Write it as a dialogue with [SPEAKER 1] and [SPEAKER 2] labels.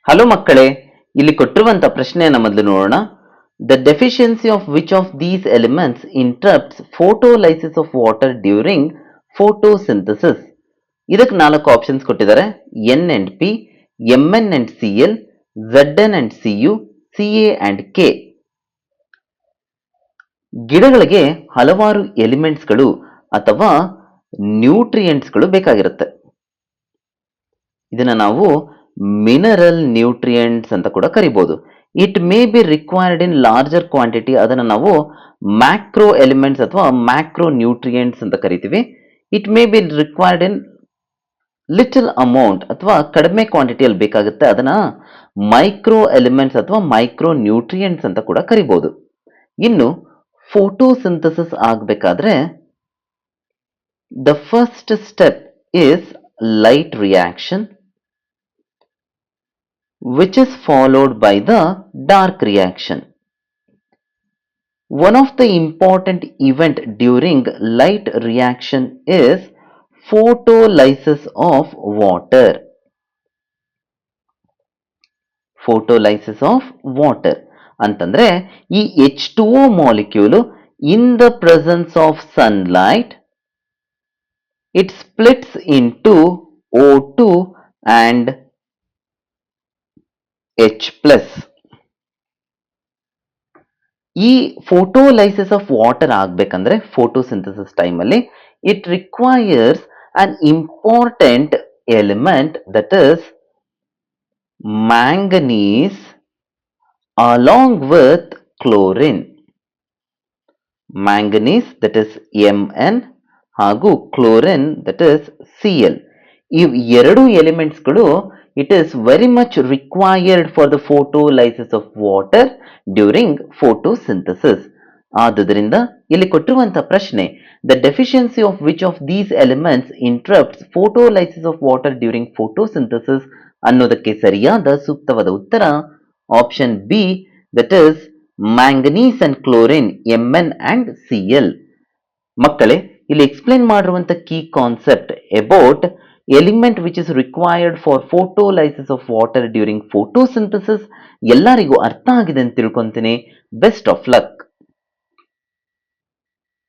[SPEAKER 1] Hello ಮಕ್ಕಳೇ, ಇಲ್ಲಿ ಕೊಟ್ಟಿರುವಂತ ಪ್ರಶ್ನೆಯನ್ನ ಮೊದಲು ನೋಡೋಣ. The deficiency of which of these elements interrupts photolysis of water during photosynthesis. ಇದಕ್ಕೆ 4 ಆಪ್ಷನ್ಸ್ ಕೊಟ್ಟಿದ್ದಾರೆ: N and P, M N and C L, Z N and C U, C A and K. ಗಿಡಗಳಿಗೆ ಹಲವಾರು ಎಲಿಮೆಂಟ್ಸ್ಗಳು ಅಥವಾ ನ್ಯೂಟ್ರಿಯೆಂಟ್ಸ್ಗಳು ಬೇಕಾಗಿರುತ್ತೆ. ಇದನ್ನ ನಾವು mineral nutrients ಅಂತ ಕೂಡ ಕರಿಬಹುದು. It may be required in larger quantity. ಅದನ್ನ ನಾವು ಮ್ಯಾಕ್ರೋ ಎಲಿಮೆಂಟ್ಸ್ ಅಥವಾ ಮ್ಯಾಕ್ರೋ ನ್ಯೂಟ್ರಿಯೆಂಟ್ಸ್ ಅಂತ ಕರಿತೀವಿ. It may be required in little amount ಅಥವಾ ಕಡಿಮೆ ಕ್ವಾಂಟಿಟಿಯಲ್ಲಿ ಬೇಕಾಗುತ್ತೆ. ಅದನ್ನ ಮೈಕ್ರೋ ಎಲಿಮೆಂಟ್ಸ್ ಅಥವಾ ಮೈಕ್ರೋ ನ್ಯೂಟ್ರಿಯೆಂಟ್ಸ್ ಅಂತ ಕೂಡ ಕರಿಬಹುದು. ಇನ್ನು ಫೋಟೋಸಿಂಥಸಿಸ್ ಆಗಬೇಕಾದ್ರೆ the first step is light reaction, which is followed by the dark reaction. One of the important event during light reaction is photolysis of water. Photolysis of water ಅಂತಂದ್ರೆ ಈ H2O molecule in the presence of sunlight it splits into O2 and H+. ಈ photolysis of water ಆಗಬೇಕಂದ್ರೆ photosynthesis time ಅಲ್ಲಿ it requires an important element that is manganese along with chlorine. Manganese that is Mn ಹಾಗೂ chlorine that is Cl. ಈ ಎರಡು ಎಲಿಮೆಂಟ್ಸ್ಗಳು it is very much required for the photolysis of water during photosynthesis. ಆದುದರಿಂದ ಇಲ್ಲಿ ಕೊಟ್ಟಿರುವಂತಹ ಪ್ರಶ್ನೆ the deficiency of which of these elements interrupts photolysis of water during photosynthesis ಅನ್ನೋದಕ್ಕೆ ಸರಿಯಾದ ಸೂಕ್ತವಾದ ಉತ್ತರ option B that is manganese and chlorine Mn and Cl. ಮಕ್ಕಳೇ, ಇಲ್ಲಿ ಎಕ್ಸ್ಪ್ಲೇನ್ ಮಾಡಿರುವಂತ key concept about element which is required for photolysis of water during photosynthesis ಎಲ್ಲರಿಗೂ ಅರ್ಥ ಆಗಿದೆ ಅಂತ ತಿಳ್ಕೊಂತೀನಿ. Best of luck.